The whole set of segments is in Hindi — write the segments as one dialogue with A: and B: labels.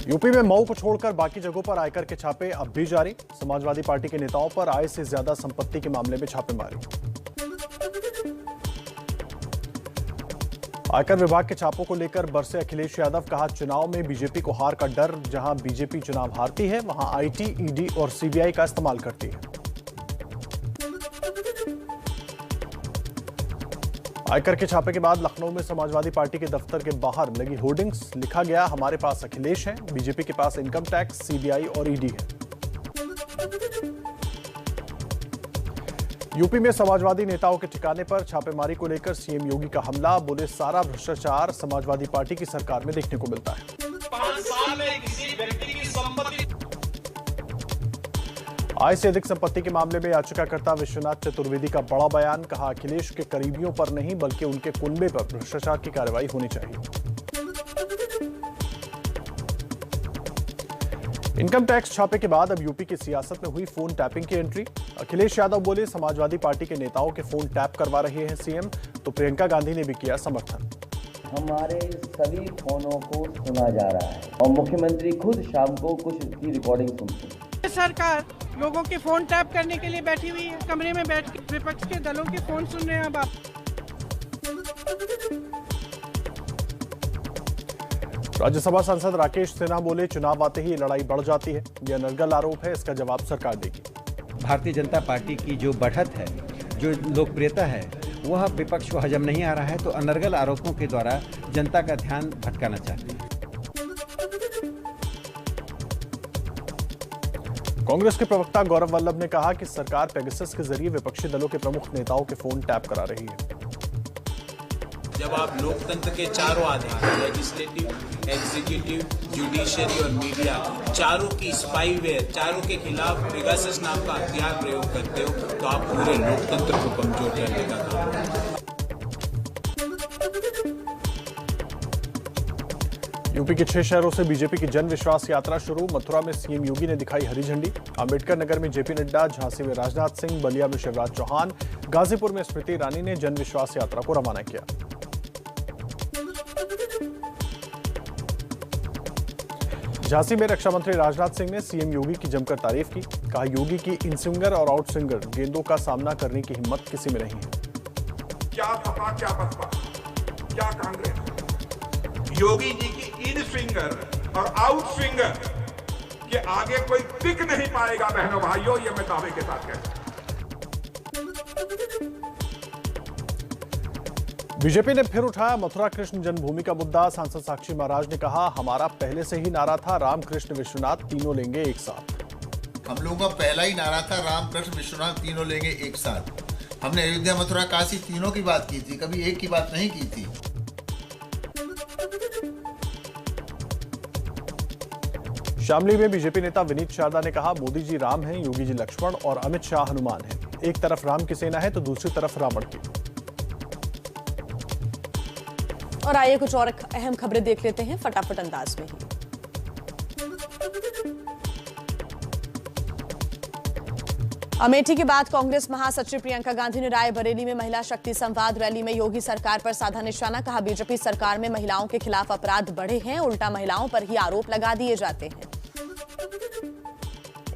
A: यूपी में मऊ को छोड़कर बाकी जगहों पर आयकर के छापे अब भी जारी। समाजवादी पार्टी के नेताओं पर आय से ज्यादा संपत्ति के मामले में छापेमारी। आयकर विभाग के छापों को लेकर बरसे अखिलेश यादव, कहा चुनाव में बीजेपी को हार का डर। जहां बीजेपी चुनाव हारती है वहां आईटी, ईडी और सीबीआई का इस्तेमाल करती है। आयकर के छापे के बाद लखनऊ में समाजवादी पार्टी के दफ्तर के बाहर लगी होर्डिंग्स, लिखा गया हमारे पास अखिलेश है, बीजेपी के पास इनकम टैक्स, सीबीआई और ईडी है। यूपी में समाजवादी नेताओं के ठिकाने पर छापेमारी को लेकर सीएम योगी का हमला, बोले सारा भ्रष्टाचार समाजवादी पार्टी की सरकार में देखने को मिलता है।
B: 5 साल में किसी व्यक्ति की संपत्ति
A: आय से अधिक संपत्ति के मामले में याचिकाकर्ता विश्वनाथ चतुर्वेदी का बड़ा बयान, कहा अखिलेश के करीबियों पर नहीं बल्कि उनके कुनबे पर भ्रष्टाचार की कार्रवाई होनी चाहिए। इनकम टैक्स छापे के बाद अब यूपी की सियासत में हुई फोन टैपिंग की एंट्री। अखिलेश यादव बोले समाजवादी पार्टी के नेताओं के फोन टैप करवा रहे हैं सीएम, तो प्रियंका गांधी ने भी किया समर्थन।
C: हमारे सभी फोनों को सुना जा रहा है और मुख्यमंत्री खुद शाम को कुछ की रिकॉर्डिंग सुनते हैं।
D: सरकार लोगों के फोन टैप करने के लिए बैठी हुई है, कमरे में बैठ के विपक्ष के दलों के फोन सुन रहे हैं। अब आप
A: राज्यसभा सांसद राकेश सिन्हा बोले चुनाव आते ही लड़ाई बढ़ जाती है, यह अनर्गल आरोप है, इसका जवाब सरकार देगी।
E: भारतीय जनता पार्टी की जो बढ़त है, जो लोकप्रियता है, वह विपक्ष को हजम नहीं आ रहा है, तो अनर्गल आरोपों के द्वारा जनता का ध्यान भटकाना चाहते हैं।
A: कांग्रेस के प्रवक्ता गौरव वल्लभ ने कहा कि सरकार पेगासस के जरिए विपक्षी दलों के प्रमुख नेताओं के फोन टैप करा रही है।
B: जब आप लोकतंत्र के चारों आधार लेजिस्लेटिव, एग्जीक्यूटिव, जुडिशियरी और मीडिया चारों की स्पाईवेयर, चारों के खिलाफ पेगासस नाम का हथियार प्रयोग करते हो, तो आप पूरे लोकतंत्र को कमजोर करने का काम करते हो।
A: यूपी के 6 शहरों से बीजेपी की जन विश्वास यात्रा शुरू। मथुरा में सीएम योगी ने दिखाई हरी झंडी, अंबेडकर नगर में जेपी नड्डा, झांसी में राजनाथ सिंह, बलिया में शिवराज चौहान, गाजीपुर में स्मृति ईरानी ने जन विश्वास यात्रा को रवाना किया। झांसी में रक्षा मंत्री राजनाथ सिंह ने सीएम योगी की जमकर तारीफ की, कहा योगी की इन स्विंगर और आउट स्विंगर गेंदों का सामना करने की हिम्मत किसी में नहीं है।
F: क्या सपा, क्या बसपा, क्या कांग्रेस, योगी जी की इन स्विंगर और आउट स्विंगर के आगे कोई टिक नहीं पाएगा। बहनों भाइयों, ये मैं दावे के साथ कहता हूं।
A: बीजेपी ने फिर उठाया मथुरा कृष्ण जन्मभूमि का मुद्दा। सांसद साक्षी महाराज ने कहा हमारा पहले से ही नारा था राम कृष्ण विश्वनाथ तीनों लेंगे एक साथ।
G: हम लोगों का पहला ही नारा था राम कृष्ण विश्वनाथ तीनों लेंगे एक साथ। हमने अयोध्या, मथुरा, काशी तीनों की बात की थी, कभी एक की बात नहीं की थी।
A: शामली में बीजेपी नेता विनीत शारदा ने कहा मोदी जी राम हैं, योगी जी लक्ष्मण और अमित शाह हनुमान हैं। एक तरफ राम की सेना है तो दूसरी तरफ रावण की।
H: और आइए कुछ और अहम खबरें देख लेते हैं फटाफट अंदाज में ही। अमेठी के बाद कांग्रेस महासचिव प्रियंका गांधी ने रायबरेली में महिला शक्ति संवाद रैली में योगी सरकार पर साधा निशाना, कहा बीजेपी सरकार में महिलाओं के खिलाफ अपराध बढ़े हैं, उल्टा महिलाओं पर ही आरोप लगा दिए जाते हैं।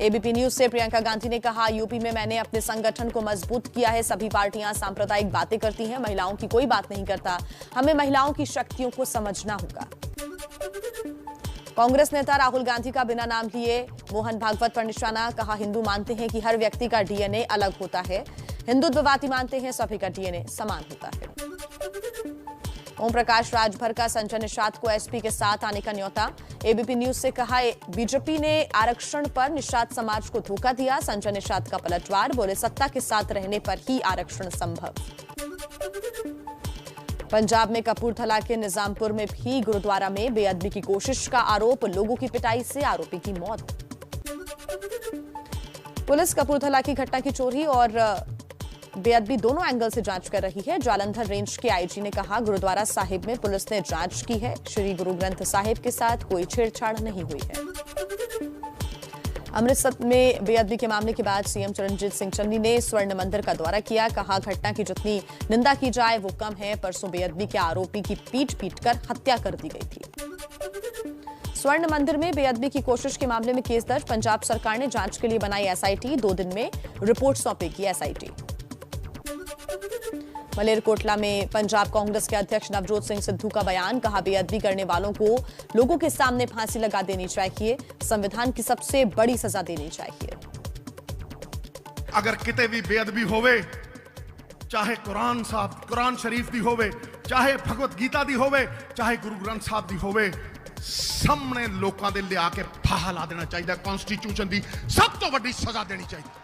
H: एबीपी न्यूज से प्रियंका गांधी ने कहा यूपी में मैंने अपने संगठन को मजबूत किया है, सभी पार्टियां सांप्रदायिक बातें करती हैं, महिलाओं की कोई बात नहीं करता, हमें महिलाओं की शक्तियों को समझना होगा। कांग्रेस नेता राहुल गांधी का बिना नाम लिए मोहन भागवत पर निशाना, कहा हिंदू मानते हैं कि हर व्यक्ति का डीएनए अलग होता है, हिंदुत्ववादी मानते हैं सभी का डीएनए समान होता है। ओम प्रकाश राजभर का संजय निषाद को एसपी के साथ आने का न्योता। एबीपी न्यूज से कहा बीजेपी ने आरक्षण पर निषाद समाज को धोखा दिया, संजय निषाद का पलटवार, बोले सत्ता के साथ रहने पर ही आरक्षण संभव। पंजाब में कपूरथला के निजामपुर में भी गुरुद्वारा में बेअदबी की कोशिश का आरोप, लोगों की पिटाई से आरोपी की मौत। पुलिस कपूरथला की घटना की चोरी और बेअदबी दोनों एंगल से जांच कर रही है। जालंधर रेंज के आईजी ने कहा गुरुद्वारा साहिब में पुलिस ने जांच की है, श्री गुरु ग्रंथ साहिब के साथ कोई छेड़छाड़ नहीं हुई है। अमृतसर में बेअदबी के मामले के बाद सीएम चरणजीत सिंह चन्नी ने स्वर्ण मंदिर का दौरा किया। कहा, घटना की जितनी निंदा की जाए वो कम है। परसों बेअदबी के आरोपी की पीट कर हत्या कर दी गई थी। स्वर्ण मंदिर में बेअदबी की कोशिश के मामले में केस दर्ज। पंजाब सरकार ने जांच के लिए बनाई एसआईटी। 2 दिन में रिपोर्ट सौंपेगी एसआईटी। मलेरकोटला में पंजाब कांग्रेस के अध्यक्ष नवजोत सिंह सिद्धू का बयान। कहा, बेअदबी करने वालों को लोगों के सामने फांसी लगा देनी चाहिए। संविधान की सबसे बड़ी सजा देनी चाहिए।
I: अगर किते भी बेअदबी होवे, चाहे कुरान शरीफ दी होवे, चाहे भगवत गीता दी होवे, चाहे गुरु ग्रंथ साहब दी होवे, सामने लोगों दे लिया के फाहा ला देना चाहिए। कॉन्स्टिट्यूशन दी सब तो बड़ी सजा देनी चाहिए।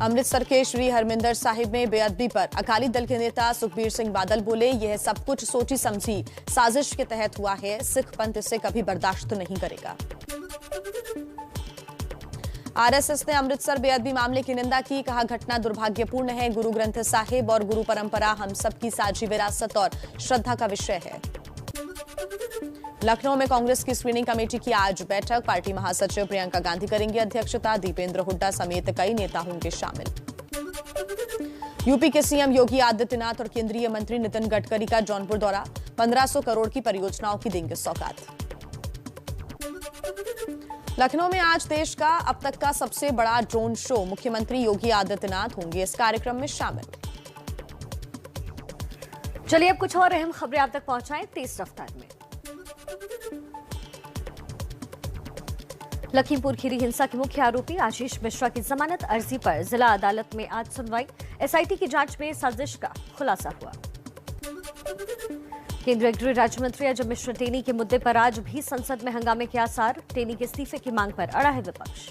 H: अमृतसर के श्री हरमिंदर साहिब में बेअदबी पर अकाली दल के नेता सुखबीर सिंह बादल बोले, यह सब कुछ सोची समझी साजिश के तहत हुआ है। सिख पंथ इसे कभी बर्दाश्त नहीं करेगा। आरएसएस ने अमृतसर बेअदबी मामले की निंदा की। कहा, घटना दुर्भाग्यपूर्ण है। गुरु ग्रंथ साहिब और गुरु परंपरा हम सबकी साझी विरासत और श्रद्धा का विषय है। लखनऊ में कांग्रेस की स्क्रीनिंग कमेटी की आज बैठक। पार्टी महासचिव प्रियंका गांधी करेंगी अध्यक्षता। दीपेंद्र हुड्डा समेत कई नेता होंगे शामिल। यूपी के सीएम योगी आदित्यनाथ और केंद्रीय मंत्री नितिन गडकरी का जौनपुर दौरा। 1500 करोड़ की परियोजनाओं की देंगे सौगात। लखनऊ में आज देश का अब तक का सबसे बड़ा ड्रोन शो। मुख्यमंत्री योगी आदित्यनाथ होंगे इस कार्यक्रम में शामिल।
J: चलिए अब कुछ और अहम खबरें आप तक पहुंचाएं तेज रफ्तार में। लखीमपुर खीरी हिंसा के मुख्य आरोपी आशीष मिश्रा की जमानत अर्जी पर जिला अदालत में आज सुनवाई। एसआईटी की जांच में साजिश का खुलासा हुआ। केंद्रीय गृह राज्य मंत्री अजय मिश्रा टेनी के मुद्दे पर आज भी संसद में हंगामे के आसार। टेनी के इस्तीफे की मांग पर अड़ा है विपक्ष।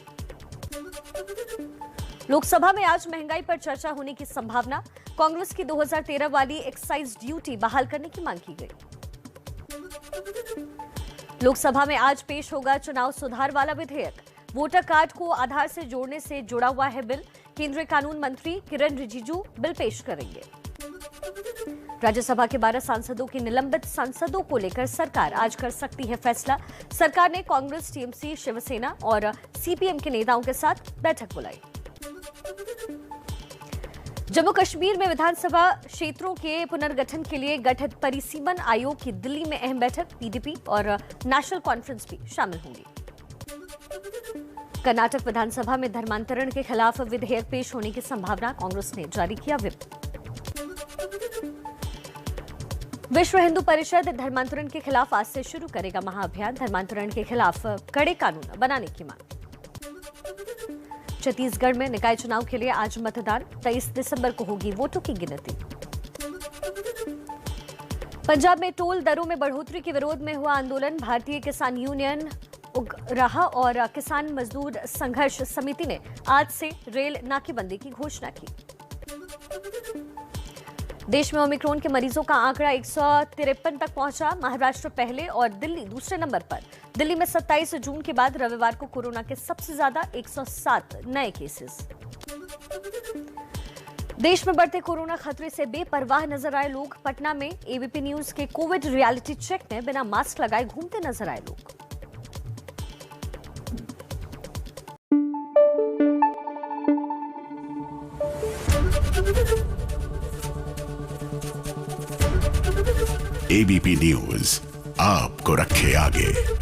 J: लोकसभा में आज महंगाई पर चर्चा होने की संभावना। कांग्रेस की 2013 वाली एक्साइज ड्यूटी बहाल करने की मांग की गई। लोकसभा में आज पेश होगा चुनाव सुधार वाला विधेयक। वोटर कार्ड को आधार से जोड़ने से जुड़ा हुआ है बिल। केंद्रीय कानून मंत्री किरण रिजिजू बिल पेश करेंगे। राज्यसभा के 12 सांसदों की निलंबित सांसदों को लेकर सरकार आज कर सकती है फैसला। सरकार ने कांग्रेस, टीएमसी, शिवसेना और सीपीएम के नेताओं के साथ बैठक बुलाई। जम्मू कश्मीर में विधानसभा क्षेत्रों के पुनर्गठन के लिए गठित परिसीमन आयोग की दिल्ली में अहम बैठक। पीडीपी और नेशनल कॉन्फ्रेंस भी शामिल होंगी। कर्नाटक विधानसभा में धर्मांतरण के खिलाफ विधेयक पेश होने की संभावना। कांग्रेस ने जारी किया व्हिप। विश्व हिंदू परिषद धर्मांतरण के खिलाफ आज से शुरू करेगा महाअभियान। धर्मांतरण के खिलाफ कड़े कानून बनाने की मांग। छत्तीसगढ़ में निकाय चुनाव के लिए आज मतदान। 23 दिसंबर को होगी वोटों की गिनती। पंजाब में टोल दरों में बढ़ोतरी के विरोध में हुआ आंदोलन। भारतीय किसान यूनियन, उग्राहा और किसान मजदूर संघर्ष समिति ने आज से रेल नाकेबंदी की घोषणा की। देश में ओमिक्रॉन के मरीजों का आंकड़ा 153 तक पहुंचा। महाराष्ट्र पहले और दिल्ली दूसरे नंबर पर। दिल्ली में 27 जून के बाद रविवार को कोरोना के सबसे ज्यादा 107 नए केसेस। देश में बढ़ते कोरोना खतरे से बेपरवाह नजर आए लोग। पटना में एबीपी न्यूज के कोविड रियलिटी चेक में बिना मास्क लगाए घूमते नजर आए लोग।
K: एबीपी न्यूज आपको रखे आगे।